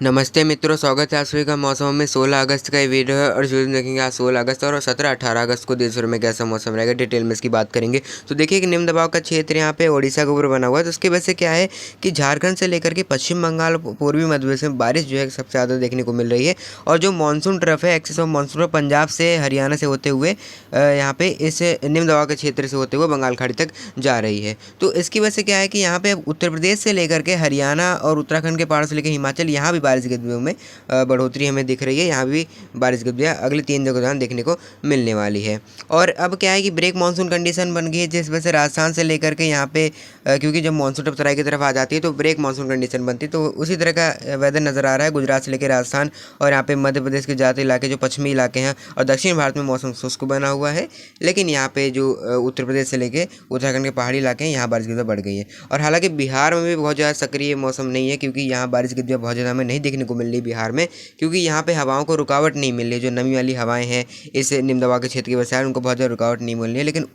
नमस्ते मित्रों, स्वागत है आप सभी का मौसम में 16 अगस्त का ये वीडियो है और जो देखेंगे आज 16 अगस्त और 17-18 अगस्त को देश भर में कैसा मौसम रहेगा डिटेल में इसकी बात करेंगे। तो देखिए कि निम्न दबाव का क्षेत्र यहाँ पे ओडिशा के ऊपर बना हुआ है, तो उसकी वजह से क्या है कि झारखंड से लेकर के पश्चिम बंगाल पूर्वी मध्य प्रदेश में बारिश जो है सबसे ज़्यादा देखने को मिल रही है। और जो मानसून ट्रफ है एक्सिस ऑफ मानसून पंजाब से हरियाणा से होते हुए यहाँ पे इस निम्न दबाव के क्षेत्र से होते हुए बंगाल खाड़ी तक जा रही है। तो इसकी वजह से क्या है कि यहाँ पे उत्तर प्रदेश से लेकर के हरियाणा और उत्तराखंड के पहाड़ों से लेकर हिमाचल यहाँ भी बारिश गतिविधियों में बढ़ोतरी हमें दिख रही है। यहाँ भी बारिश गतिविधियाँ अगले 3 दिनों के दौरान देखने को मिलने वाली है। और अब क्या है कि ब्रेक मानसून कंडीशन बन गई है, जिस वजह से राजस्थान से लेकर के यहाँ पे क्योंकि जब मानसून ट्रफ तराई की तरफ आ जाती है तो ब्रेक मानसून कंडीशन बनती है, तो उसी तरह का वेदर नज़र आ रहा है गुजरात से लेकर राजस्थान और यहाँ पे मध्य प्रदेश के ज़्यादा इलाके जो पश्चिमी इलाके हैं और दक्षिण भारत में मौसम शुष्क बना हुआ है। लेकिन यहाँ पे जो उत्तर प्रदेश से लेकर उत्तराखंड के पहाड़ी इलाके हैं यहाँ बारिश की बढ़ गई है। और हालांकि बिहार में भी बहुत ज़्यादा सक्रिय मौसम नहीं है, क्योंकि यहाँ बारिश की बहुत ज़्यादा हमें नहीं देखने को मिल रही बिहार में, क्योंकि यहाँ पे हवाओं को रुकावट नहीं मिल रही। जो नमी वाली हवाएं हैं इस निम्न दबाव के क्षेत्र की वजह से उनको बहुत ज़्यादा रुकावट नहीं मिल रही है। लेकिन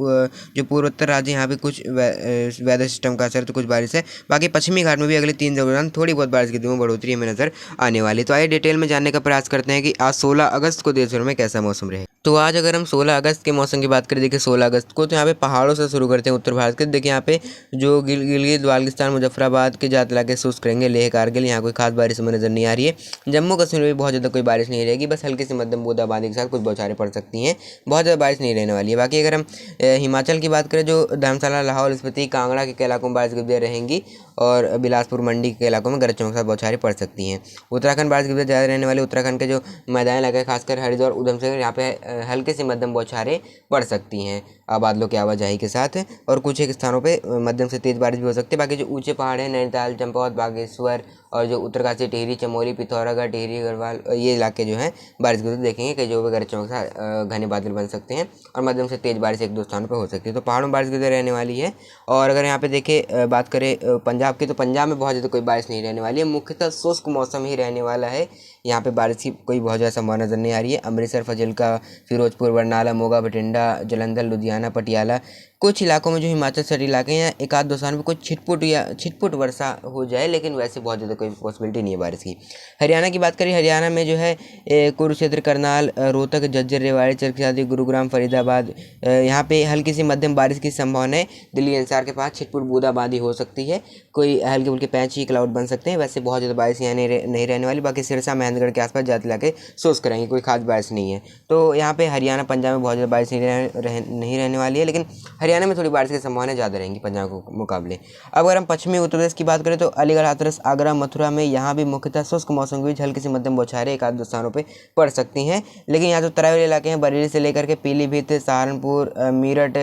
जो पूर्वोत्तर राज्य यहाँ पे कुछ वेदर सिस्टम का असर तो कुछ बारिश है। बाकी पश्चिमी घाट में भी अगले 3 दिनों के दौरान थोड़ी बहुत बारिश की दिनों बढ़ोतरी हमें नजर आने वाली। तो आइए डिटेल में जानने का प्रयास करते हैं कि आज 16 अगस्त को देश भर में कैसा मौसम रहेगा। तो आज अगर हम 16 अगस्त के मौसम की बात करें, देखिए 16 अगस्त को तो यहाँ पे पहाड़ों से शुरू करते हैं उत्तर भारत के। देखिए यहाँ पे जो गिलगित बाल्टिस्तान मुजफ्फराबाद के ज़्यादा इलाके शुष्क रहेंगे, लेह कारगिल यहाँ कोई खास बारिश हमें नजर नहीं आ रही है। जम्मू कश्मीर में भी बहुत ज़्यादा कोई बारिश नहीं रहेगी, बस हल्की सी मध्यम बूंदाबांदी के साथ कुछ बौछारें पड़ सकती हैं, बहुत ज़्यादा बारिश नहीं रहने वाली है। बाकी अगर हम हिमाचल की बात करें, जो धर्मशाला, लाहौल स्पीति, कांगड़ा के इलाकों में बारिश की रहेंगी और बिलासपुर मंडी के इलाकों में गरज चमक के साथ बौछारें पड़ सकती हैं। उत्तराखंड बारिश की ज़्यादा रहने वाली, उत्तराखंड के जो मैदानी इलाके खासकर हरिद्वार उधमसिंह यहाँ पे हल्के से मध्यम बौछारें पड़ सकती हैं बादलों की आवाजाही के साथ, और कुछ एक स्थानों पे मध्यम से तेज़ बारिश भी हो सकती है। बाकी जो ऊंचे पहाड़ हैं नैनीताल, चंपावत, बागेश्वर और जो उत्तरकाशी, टिहरी, चमोली, पिथौरागढ़, टिहरी, गढ़वाल, ये इलाके जो हैं बारिश की देखेंगे कि जो गरज चमक के साथ घने बादल बन सकते हैं और मध्यम से तेज़ बारिश 1-2 स्थानों पर हो सकती है। तो पहाड़ों में बारिश की रहने वाली है। और अगर यहाँ पे देखें बात करें पंजाब की, तो पंजाब में बहुत ज़्यादा कोई बारिश नहीं रहने वाली है, मुख्यतः शुष्क मौसम ही रहने वाला है। यहाँ पे बारिश की कोई बहुत ज़्यादा संभावना नजर नहीं आ रही है। अमृतसर, फजिल्का, फिरोजपुर, बरनाला, मोगा, बठिंडा, जलंधर, लुधियाना, पटियाला, कुछ इलाकों में जो हिमाचल से लाके हैं 1-2 स्थान पर कुछ छिटपुट वर्षा हो जाए, लेकिन वैसे बहुत ज़्यादा कोई पॉसिबिलिटी नहीं है बारिश की। हरियाणा की बात करें, हरियाणा में जो है कुरुक्षेत्र, करनाल, रोहतक, झज्जर, रेवाड़ी, चरखी, गुरुग्राम, फरीदाबाद, यहाँ पे हल्की सी मध्यम बारिश की संभावना है। दिल्ली एनसीआर के पास छिटपुट बूंदाबांदी हो सकती है, कोई हल्के फुल्के पैची क्लाउड बन सकते हैं। वैसे बहुत ज़्यादा बारिश यहाँ नहीं रहने वाली। बाकी सिरसा, महेंद्रगढ़ के आसपास ज़्यादा इलाके शुष्क रहेंगे, कोई खास बारिश नहीं है। तो यहाँ पे हरियाणा, पंजाब में बहुत ज़्यादा बारिश नहीं रहने वाली है, लेकिन हरियाणा में थोड़ी बारिश की संभावना ज़्यादा रहेंगी पंजाब के मुकाबले। अब अगर हम पश्चिमी उत्तर प्रदेश की बात करें, तो अलीगढ़, हाथरस, आगरा, मथुरा में यहाँ भी मुख्यतः शुष्क मौसम के बीच हल्की से मध्यम बौछारें 1-2 स्थानों पर पड़ सकती हैं। लेकिन यहाँ जो तराई वाले इलाके हैं, बरेली से लेकर के पीलीभीत, सहारनपुर, मेरठ,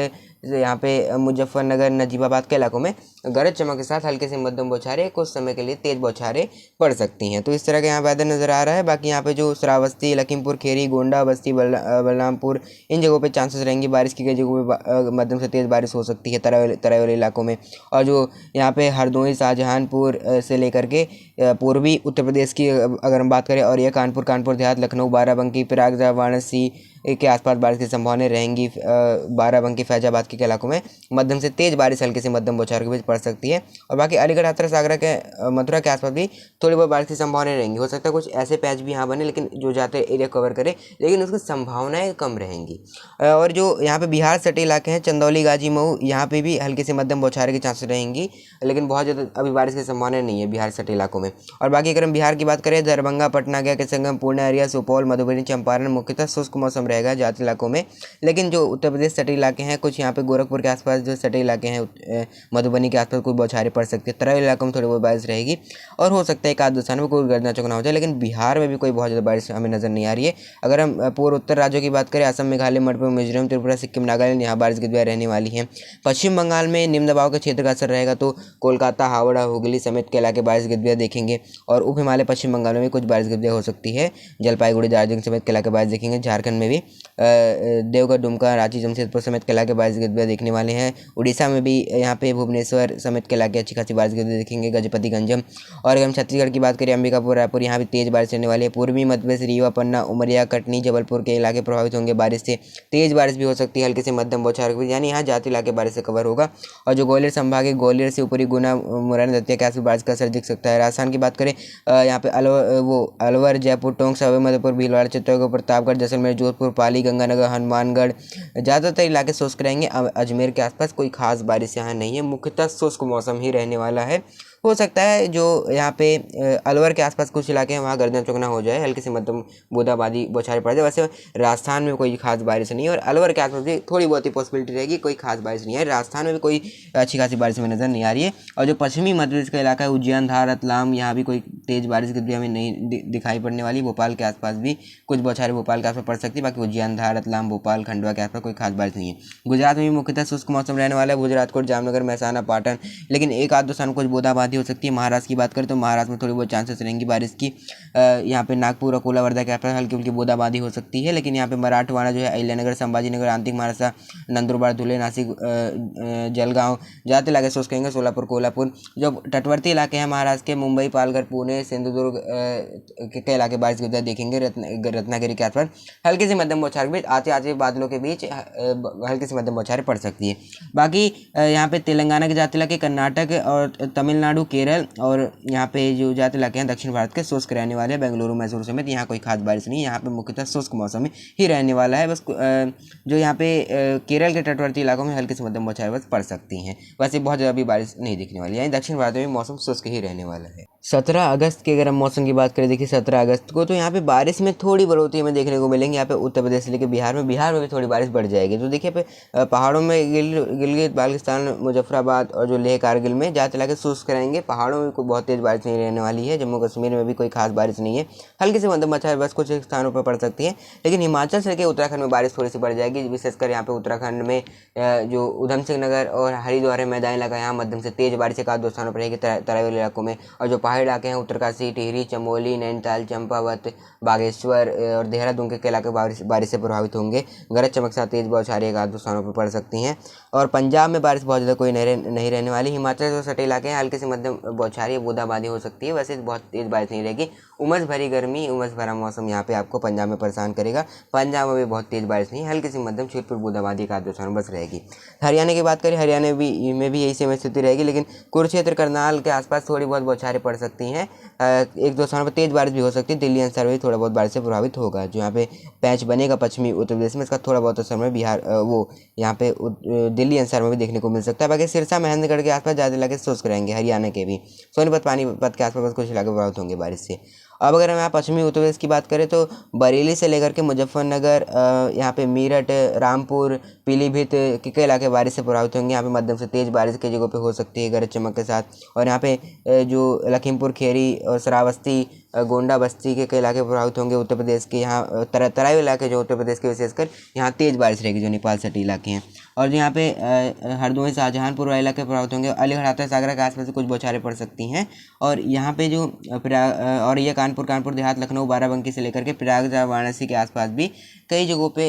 यहाँ पे मुजफ्फरनगर, नजीबाबाद के इलाकों में गरज चमक के साथ हल्के से मध्यम बौछारें कुछ समय के लिए तेज बौछारें पड़ सकती हैं। तो इस तरह का यहाँ वेदर नज़र आ रहा है। बाकी यहाँ पे जो श्रावस्ती, लखीमपुर खेरी, गोंडा, बस्ती, बलरामपुर, इन जगहों पे चांसेस रहेंगे बारिश की। कई जगहों पे मध्यम से तेज़ बारिश हो सकती है तराई वाले इलाकों में। और जो यहाँ पे हरदोई, शाहजहांपुर से लेकर के पूर्वी उत्तर प्रदेश की अगर हम बात करें, और यह कानपुर देहात, लखनऊ, बाराबंकी, प्रयागराज, वाराणसी के आसपास बारिश की संभावनाएं रहेंगी। बाराबंकी, फैजाबाद के इलाकों में मध्यम से तेज बारिश हल्के से मध्यम बौछार के बीच पड़ सकती है। और बाकी अलीगढ़, हाथरस, आगरा के, मथुरा के आसपास भी थोड़ी बहुत बारिश की संभावनाएं रहेंगी। हो सकता है कुछ ऐसे पैच भी यहाँ बने, लेकिन जो जाते एरिया कवर करे, लेकिन उसकी संभावनाएं कम रहेंगी। और जो यहाँ पे बिहार सटे इलाके हैं, चंदौली, गाजी, मऊ, यहाँ पे भी हल्के से मध्यम बौछारें की चांसेस रहेंगी, लेकिन बहुत ज़्यादा अभी बारिश की संभावना नहीं है बिहार सटे इलाकों में। और बाकी अगर हम बिहार की बात करें, दरभंगा, पटना, गया के संगम, पूर्णिया, अररिया, सुपौल, मधुबनी, चंपारण, मुख्यतः शुष्क मौसम रहेगा ज़्यादा इलाकों में। लेकिन जो उत्तर प्रदेश सटे इलाके हैं, कुछ यहाँ पे गोरखपुर के आसपास जो सटे इलाके हैं, मधुबनी के आसपास कोई बौछारें पड़ सकती है। तराई इलाकों में थोड़ी बहुत बारिश रहेगी और हो सकता है 1-2 स्थानों में कोई गर्जना चौकना हो जाए, लेकिन बिहार में भी कोई बहुत ज़्यादा बारिश हमें नजर नहीं आ रही है। अगर हम पूर्व उत्तर राज्यों की बात करें, असम, मेघालय, मणिपुर, मिजोरम, त्रिपुरा, सिक्किम, नागालैंड, यहाँ बारिश की रहने वाली है। पश्चिम बंगाल में निम्न दबाव के क्षेत्र का असर रहेगा, तो कोलकाता, हावड़ा, हुगली समेत के इलाके बारिश गतिविधियाँ देखेंगे। और उप हिमालय पश्चिम बंगाल में भी कुछ बारिश गतिविधियाँ हो सकती है। जलपाईगुड़ी, दार्जिलिंग समेत के इलाके बारिश देखेंगे। झारखंड में भी देवघर, दुमका, रांची, जमशेदपुर समेत कई इलाके बारिश की गतिविधियाँ देखने वाले हैं। उड़ीसा में भी यहाँ पे भुवनेश्वर समेत कई इलाके अच्छी खासी बारिश की गतिविधियाँ देखेंगे, गजपति, गंजम। और अगर हम छत्तीसगढ़ की बात करें, अंबिकापुर, रायपुर, यहाँ भी तेज़ बारिश रहने वाली है। पूर्वी मध्य प्रदेश, रीवा, पन्ना, उमरिया, कटनी, जबलपुर के इलाके प्रभावित होंगे बारिश से। तेज़ बारिश भी हो सकती है, हल्की से मध्यम बौछार भी, यानी यहाँ जाती इलाके बारिश से कवर होगा। और जो ग्वालियर संभाग है, ग्वालियर से ऊपरी गुना, मुरैना, दतिया के आसपास बारिश का असर दिख सकता है। राजस्थान की बात करें, यहाँ पे अलवर, जयपुर, टोंक, सवाईमाधोपुर, भीलवाड़ा, चित्तौड़गढ़, प्रतापगढ़, जैसलमेर, जोधपुर, पाली, गंगानगर, हनुमानगढ़, ज़्यादातर इलाके शुष्क रहेंगे। अजमेर के आसपास कोई खास बारिश यहाँ नहीं है, मुख्यतः शुष्क मौसम ही रहने वाला है। हो सकता है जो यहाँ पे अलवर के आसपास कुछ इलाके हैं वहाँ गर्दन चुगना हो जाए, हल्की से मध्यम बूंदाबांदी बौछारें पड़ जाए। वैसे राजस्थान में कोई खास बारिश नहीं है, और अलवर के आसपास भी थोड़ी बहुत ही पॉसिबिलिटी रहेगी, कोई खास बारिश नहीं है। राजस्थान में भी कोई अच्छी खासी बारिश हमें नज़र नहीं आ रही है। और जो पश्चिमी मध्य प्रदेश का इलाका है, उज्जैन, धार, रतलाम, यहाँ भी कोई तेज़ बारिश की हमें नहीं दिखाई पड़ने वाली। भोपाल के आसपास भी कुछ बौछारें भोपाल के आसपास पड़ सकती है, बाकी उज्जैन, धार, रतलाम, भोपाल, खंडवा के आसपास कोई खास बारिश नहीं है। गुजरात में भी मुख्यतः शुष्क मौसम रहने वाला है, गुजरात, कोट, जामनगर, महसाना, पाटन, लेकिन एक आध दो स्थान कुछ बूंदाबांदी हो सकती है। महाराष्ट्र की बात करें तो महाराष्ट्र में थोड़ी बहुत चांसेस रहेंगी बारिश की। यहाँ पे नागपुर, अकोला, वर्धा के आसपास हल्की फुल्की बूंदाबांदी हो सकती है, लेकिन यहाँ पे मराठवाड़ा जो है, अहिल्यानगर, संभाजीनगर, आंतरिक महाराष्ट्र, नंदुरबार, धुले, नासिक, जलगांव, ज़्यादा इलाके शुष्क रहेंगे। सोलापुर, कोल्हापुर, जो तटवर्ती इलाके हैं महाराष्ट्र के, मुंबई, पालघर, पुणे, सिंधुदुर्ग के इलाके बारिश की वजह देखेंगे। रत्नागिरी के आसपास हल्की से मध्यम बौछार के बीच आते आते बादलों के बीच हल्की से मध्यम बौछारें पड़ सकती है। बाकी यहाँ पे तेलंगाना के जाते इलाके, कर्नाटक और तमिलनाडु, केरल, और यहाँ पे जो जाते इलाके हैं दक्षिण भारत के शुष्क रहने वाले हैं। बेंगलुरु, मैसूर समेत यहाँ कोई खास बारिश नहीं है, यहाँ पे मुख्यतः शुष्क मौसम ही रहने वाला है। बस जो यहाँ पे केरल के तटवर्ती इलाकों में हल्की से मध्यम बौछारें बस पड़ सकती हैं, वैसे बहुत ज़्यादा भी बारिश नहीं दिखने वाली है। यानी दक्षिण भारत में मौसम शुष्क ही रहने वाला है। 17 अगस्त की अगर हम मौसम की बात करें, देखिए 17 अगस्त को तो यहाँ पे बारिश में थोड़ी बढ़ोतरी हमें देखने को मिलेंगी। यहाँ पे उत्तर प्रदेश से लेकर बिहार में भी थोड़ी बारिश बढ़ जाएगी। तो देखिए पे पहाड़ों में गिलगित बाल्टिस्तान, मुजफ्फराबाद और जो लेह कारगिल में ज़्यादा इलाके शुष्क रहेंगे। पहाड़ों में कोई बहुत तेज़ बारिश नहीं रहने वाली है। जम्मू कश्मीर में भी कोई खास बारिश नहीं है, हल्की से मध्यम बौछारें बस कुछ स्थानों पर पड़ सकती है। लेकिन हिमाचल से लेकर उत्तराखंड में बारिश थोड़ी सी बढ़ जाएगी, विशेषकर यहाँ पे उत्तराखंड में जो उधम सिंह नगर और हरिद्वार मैदानी इलाका, यहाँ मध्यम से तेज़ बारिश एक आध दो स्थानों पर रहेगी तराई वाले इलाकों में। और जो पहाड़ी इलाके हैं, उत्तरकाशी, टिहरी, चमोली, नैनीताल, चंपावत, बागेश्वर और देहरादून के इलाके बारिश से प्रभावित होंगे। गरज चमक साथ तेज बौछारें एक आध दो स्थानों पर पड़ सकती हैं। और पंजाब में बारिश बहुत ज़्यादा कोई नहीं रहने वाली। हिमाचल जो सटे इलाके हैं, हल्के से मध्यम बौछारें बूंदाबांदी हो सकती है, वैसे बहुत तेज़ बारिश नहीं रहेगी। उमस भरी गर्मी, उमस भरा मौसम यहाँ पे आपको पंजाब में परेशान करेगा। पंजाब में भी बहुत तेज़ बारिश नहीं, हल्की से मध्यम छुटपुट बूंदाबांदी एक आध दो स्थानों बस रहेगी। हरियाणा की बात करें, हरियाणा में भी यही सेम स्थिति रहेगी, लेकिन कुरुक्षेत्र, करनाल के आसपास थोड़ी बहुत बौछारें पड़ सकती हैं। एक दो स्थानों पर तेज़ बारिश भी हो सकती है। दिल्ली अंसर भी थोड़ा बहुत बारिश से प्रभावित होगा। जो यहाँ पे पैच बनेगा पश्चिमी उत्तर प्रदेश में, इसका थोड़ा बहुत असर में बिहार यहाँ पे दिल्ली अंसर में भी देखने को मिल सकता है। बाकी सिरसा, महेंद्रगढ़ के आसपास ज़्यादा इलाके शुष्क रहेंगे। हरियाणा के भी सोनीपत, पानीपत के आसपास कुछ इलाके प्रभावित होंगे बारिश से। अब अगर हम यहाँ पश्चिमी उत्तर प्रदेश की बात करें तो बरेली से लेकर के मुजफ्फरनगर, यहाँ पे मेरठ, रामपुर, पीलीभीत के कई इलाके बारिश से प्रभावित होंगे। यहाँ पे मध्यम से तेज़ बारिश कई जगहों पे हो सकती है गरज चमक के साथ। और यहाँ पे जो लखीमपुर खीरी और श्रावस्ती, गोंडा, बस्ती के कई इलाके प्रभावित होंगे उत्तर प्रदेश के। यहाँ तराई इलाके जो उत्तर प्रदेश के विशेषकर यहाँ तेज़ बारिश रहेगी, जो नेपाल सटी इलाके हैं। और जो यहाँ पे हरदोई, शाहजहांपुर वाले इलाके प्रभावित होंगे। अलीगढ़, हाथरस, सागरा के आसपास से कुछ बौछारें पड़ सकती हैं। और यहाँ पे जो और ये कानपुर देहात, लखनऊ, बाराबंकी से लेकर के प्रयागराज, वाराणसी के आसपास भी कई जगहों पे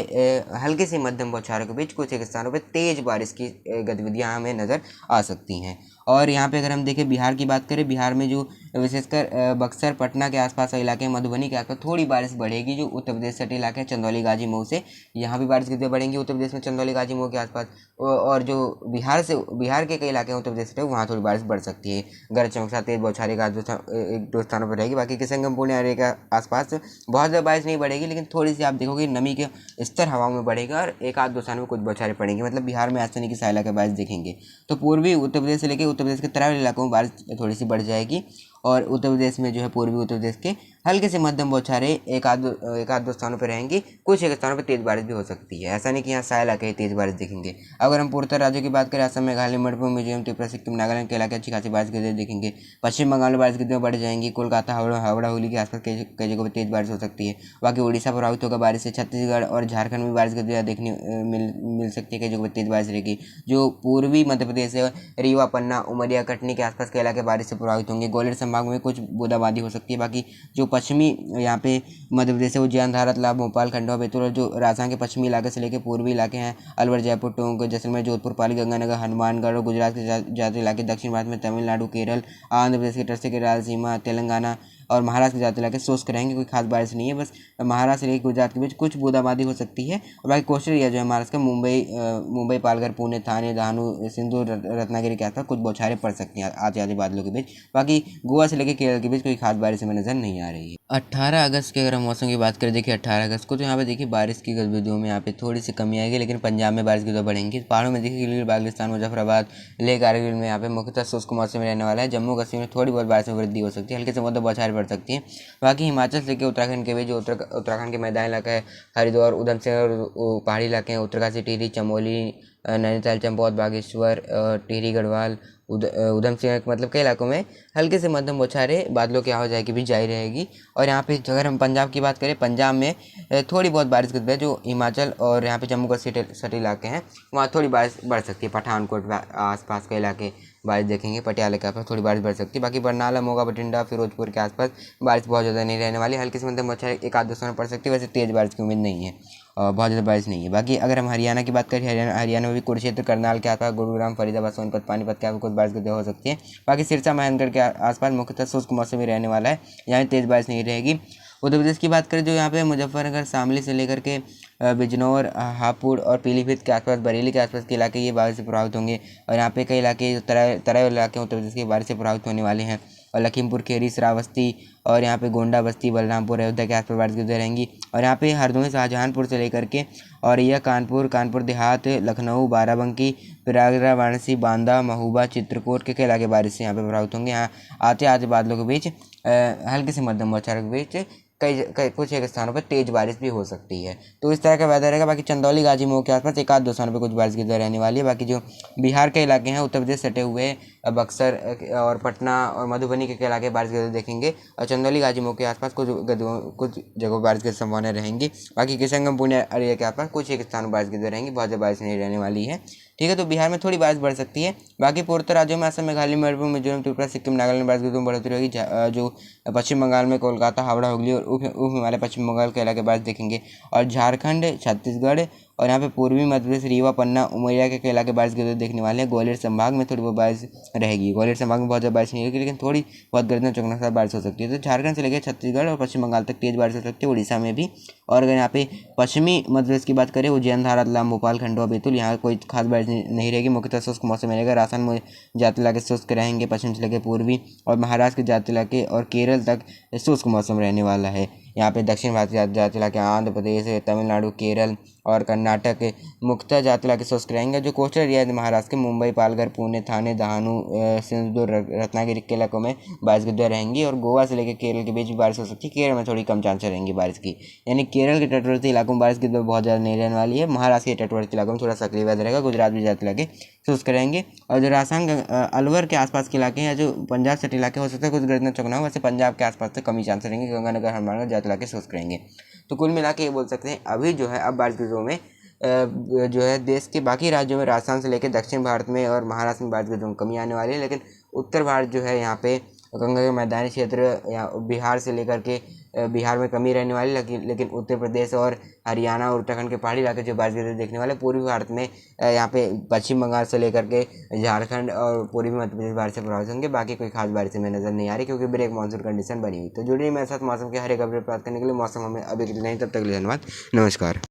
हल्की से मध्यम बौछारों के बीच कुछ एक स्थानों पे तेज़ बारिश की गतिविधियाँ हमें नज़र आ सकती हैं। और यहाँ पे अगर हम देखें बिहार की बात करें, बिहार में जो विशेषकर बक्सर, पटना के आसपास इलाके, मधुबनी के आसपास थोड़ी बारिश बढ़ेगी। जो उत्तर प्रदेश सटे इलाके हैं, चंदौली, गाजी, मऊ से, यहाँ भी बारिश गतिविधियाँ बढ़ेंगी उत्तर प्रदेश में, चंदौली, गाजी, मऊ के आसपास। और जो बिहार के कई इलाके हैं उत्तर प्रदेश से, वहाँ थोड़ी बारिश बढ़ सकती है। गरज चमक साथ तेज बौछारें एक दो स्थानों पर रहेगी। बाकी किशनगंज, पुणे एरिया के आसपास बहुत ज़्यादा बारिश नहीं बढ़ेगी, लेकिन थोड़ी सी आप देखोगे नमी के स्तर हवाओं में बढ़ेगा और एक आध दो स्थानों में कुछ बौछारें पड़ेंगी। मतलब बिहार में ऐसा नहीं कि सारे इलाके बारिश देखेंगे। तो पूर्वी उत्तर प्रदेश से लेकर उत्तर प्रदेश के तराई इलाकों में बारिश थोड़ी सी बढ़ जाएगी। और उत्तर प्रदेश में जो है पूर्वी उत्तर प्रदेश के हल्के से मध्यम बौछारें एक आध दो स्थानों पर रहेंगी। कुछ एक स्थानों पर तेज़ बारिश भी हो सकती है, ऐसा नहीं कि यहाँ सारे इलाके तेज़ बारिश देखेंगे। अगर हम पूर्वोत्तर राज्यों की बात करें, असम, मेघालय, मणिपुर, मिजोरम, त्रिपुरा, सिक्किम, नागालैंड के इलाके अच्छी खासी बारिश के देखेंगे। पश्चिम बंगाल में बारिश की बढ़ जाएंगी। कोलकाता, हावड़ा, हुगली के आसपास कई जगहों पर तेज़ बारिश हो सकती है। बाकी उड़ीसा प्रभावित होगा बारिश से। छत्तीसगढ़ और झारखंड में बारिश की देखने मिल सकती है, कई जगहों पर तेज़ बारिश रहेगी। जो पूर्वी मध्य प्रदेश है, रीवा, पन्ना, उमरिया, कटनी के आसपास के इलाके बारिश से प्रभावित होंगे। ग्वालियर संभाग में कुछ बूंदाबांदी हो सकती है। बाकी जो पश्चिमी यहाँ पे मध्य प्रदेश है, उज्जैन, धार, तालाब, भोपाल, खंडवा, बैतूल और जो राजस्थान के पश्चिमी इलाके से लेकर पूर्वी इलाके हैं अलवर, जयपुर, टोंक, जैसलमेर, जोधपुर, पाली, गंगानगर, हनुमानगढ़ और गुजरात के ज़्यादातर इलाके, दक्षिण भारत में तमिलनाडु, केरल, आंध्र प्रदेश के तट से रायलसीमा, तेलंगाना और महाराष्ट्र के ज़्यादातर इलाके शुष्क रहेंगे। कोई खास बारिश नहीं है, बस महाराष्ट्र से लेकर गुजरात के बीच कुछ बूंदाबांदी हो सकती है। और बाकी कोस्टल एरिया जो है महाराष्ट्र का मुंबई, पालघर, पुणे, थाने, दहानू, सिंधु, रत्नागिरी के आसपास कुछ बौछारें पड़ सकती हैं आते आते बादलों के बीच। बाकी गोवा से लेकर केरल के बीच कोई खास बारिश हमें नजर नहीं आ रही है। 18 अगस्त की अगर हम मौसम की बात करें, देखिए 18 अगस्त को तो यहाँ पे देखिए बारिश की गतिविधियों में यहाँ पे थोड़ी सी कमी आएगी, लेकिन पंजाब में बारिश की तो बढ़ेंगी। पहाड़ों में देखिए गिलगित बाल्टिस्तान, मुजफ्फराबाद, लेह कारगिल में यहाँ पे मुख्यतः शुष्क मौसम में रहने वाला है। जम्मू कश्मीर में थोड़ी बहुत बारिश में वृद्धि हो सकती है, हल्के से मतलब बौछारें पड़ सकती हैं। बाकी हिमाचल से लेकर उत्तराखंड के बीच जो उत्तराखंड के मैदानी इलाका है, हरिद्वार, उधमसिंह और पहाड़ी इलाके हैं, उत्तरकाशी, टिहरी, चमोली, नैनीताल, चंपावत, बागेश्वर, टिहरी, गढ़वाल, उधमसिंह मतलब कई इलाकों में हल्के से मध्यम बौछारें बादलों की आवाजाही की भी जारी रहेगी। और यहाँ पे अगर हम पंजाब की बात करें, पंजाब में थोड़ी बहुत बारिश की जो हिमाचल और यहाँ पे जम्मू कश्मीर सटे इलाके हैं वहाँ थोड़ी बारिश बढ़ सकती है। पठानकोट आसपास के इलाके बारिश देखेंगे, पटियाला के आसपास थोड़ी बारिश बढ़ सकती है। बाकी बरनाला, मोगा, बठिंडा, फिरोजपुर के आसपास बारिश बहुत ज़्यादा नहीं रहने वाली, हल्की से मध्यम बौछारें एक आध स्थान पड़ सकती है। वैसे तेज़ बारिश की उम्मीद नहीं है और बहुत ज़्यादा बारिश नहीं है। बाकी अगर हम हरियाणा की बात करें, हरियाणा में भी कुरुक्षेत्र, करनाल के आसपास, गुरुग्राम, फरीदाबाद, सोनपत, पानीपत के आसपास कुछ बारिश की हो सकती है। बाकी सिरसा, महेंद्रगढ़ के आसपास मुख्यतः शुष्क मौसम ही रहने वाला है, यहाँ तेज़ बारिश नहीं रहेगी। उत्तर प्रदेश की बात करें, जो यहाँ पे मुजफ्फरनगर, शामली से लेकर के बिजनौर, हापुड़ और पीलीभीत के आसपास, बरेली के आसपास के इलाके ये बारिश से प्रभावित होंगे। और यहाँ पे कई इलाके जो तराई इलाके उत्तर प्रदेश के बारिश से प्रभावित होने वाले हैं। और लखीमपुर खेरी, श्रावस्ती और यहाँ पे गोंडा, बस्ती, बलरामपुर, अयोध्या के आसपास बारिश गिरती रहेंगी। और यहाँ पे हरदोई, शाहजहांपुर से लेकर के और यह कानपुर देहात, लखनऊ, बाराबंकी, प्रयागराज, वाराणसी, बांदा, महोबा, चित्रकूट के कई इलाके बारिश से यहाँ पे प्रभावित होंगे। यहाँ आते आते बादलों के बीच हल्के से मध्यम बौछारों के बीच कई कुछ एक स्थानों पर तेज बारिश भी हो सकती है। तो इस तरह का वेदर रहेगा। बाकी चंदौली, गाजीपुर के आसपास एक आध दो स्थानों पर कुछ बारिश की दर रहने वाली है। बाकी जो बिहार के इलाके हैं, उत्तर प्रदेश सटे हुए बक्सर और पटना और मधुबनी के इलाके बारिश की दर देखेंगे। और चंदौली, गाजीपुर के आसपास कुछ जगहों बारिश की संभावना रहेंगी। बाकी किशनगंज, पुणे एरिया के आसपास कुछ एक स्थानों पर बारिश की दर रहेंगी, बहुत ज़्यादा बारिश नहीं रहने वाली है। ठीक है, तो बिहार में थोड़ी बारिश बढ़ सकती है। बाकी पूर्वोत्तर राज्यों में असम, मेघालय, मणिपुर, मिजोरम, त्रिपुरा, सिक्किम, नागालैंड बारिश की बढ़ती रहेगी। जो पश्चिम बंगाल में कोलकाता, हावड़ा, हुगली और उप हिमालय पश्चिम बंगाल के इलाके बारिश देखेंगे। और झारखंड, छत्तीसगढ़ और यहाँ पे पूर्वी मध्य प्रदेश, रीवा, पन्ना, उमरिया के इलाके बारिश की देखने वाले हैं। ग्वालियर संभाग में थोड़ी बहुत बारिश रहेगी। ग्वालियर संभाग में बहुत ज़्यादा बारिश नहीं होगी, लेकिन थोड़ी बहुत गर्जन चौकना के साथ बारिश हो सकती है। तो झारखंड से लेकर छत्तीसगढ़ और पश्चिम बंगाल तक तेज बारिश हो सकती है, उड़ीसा में भी। और अगर यहाँ पे पश्चिमी मध्य प्रदेश की बात करें, उज्जैन, धार, तालाब, भोपाल, खंडवा, बैतूल, यहाँ कोई खास बारिश नहीं रहेगी। मुख्यतः शुष्क मौसम रहेगा। राजस्थान में ज़्यादा इलाके शुष्क रहेंगे, पश्चिम से लेकर पूर्वी और महाराष्ट्र के ज़्यादा इलाके और केरल तक शुष्क मौसम रहने वाला है। यहाँ पे दक्षिण भारत के ज़्यादा इलाके, आंध्र प्रदेश, तमिलनाडु, केरल और कर्नाटक मुख्यतः ज़्यादा इलाके शुष्क रहेंगे। जो कोस्टल एरिया है महाराष्ट्र के, मुंबई, पालघर, पुणे, थाने, दहानू, सिंधु, रत्नागिरी के इलाकों में बारिश की दर रहेंगी। और गोवा से लेकर केरल के बीच भी बारिश हो सकती है। केरल में थोड़ी कम चांसेस रहेंगी बारिश की, यानी केरल के तटवर्ती इलाकों में बारिश की दर बहुत ज़्यादा नहीं रहने वाली है। महाराष्ट्र के तटवर्ती इलाकों में थोड़ा सक्रिय वेदर रहेगा। गुजरात भी ज़्यादा इलाके शुष्क रहेंगे। और जो राजस्थान अलवर के आसपास के इलाके हैं या जो पंजाब से इलाके हो सकते हैं कुछ गर्जना चौकना हो, वैसे पंजाब के आसपास से कमी चांस रहेंगे। गंगानगर, हनुमानगढ़ ज़्यादा इलाके शुष्क रहेंगे। तो कुल मिला के ये बोल सकते हैं अभी जो है अब बारिश की ऋतु में जो है देश के बाकी राज्यों में, राजस्थान से लेकर दक्षिण भारत में और महाराष्ट्र में बारिश की ऋतु में कमी आने वाली है। लेकिन उत्तर भारत जो है यहाँ पे गंगा के मैदानी क्षेत्र या बिहार से लेकर के बिहार में कमी रहने वाली, लेकिन उत्तर प्रदेश और हरियाणा और उत्तराखंड के पहाड़ी इलाके जो बारिश की देखने वाले। पूर्वी भारत में यहाँ पे पश्चिम बंगाल से लेकर के झारखंड और पूर्वी मध्य प्रदेश बारिश से प्रभावित होंगे। बाकी कोई खास बारिश में नजर नहीं आ रही, क्योंकि ब्रेक मानसून कंडीशन बनी हुई। तो जुड़िए मेरे साथ मौसम के हर एक अपडेट प्राप्त करने के लिए। मौसम हमें अभी नहीं, तब तक के लिए धन्यवाद, नमस्कार।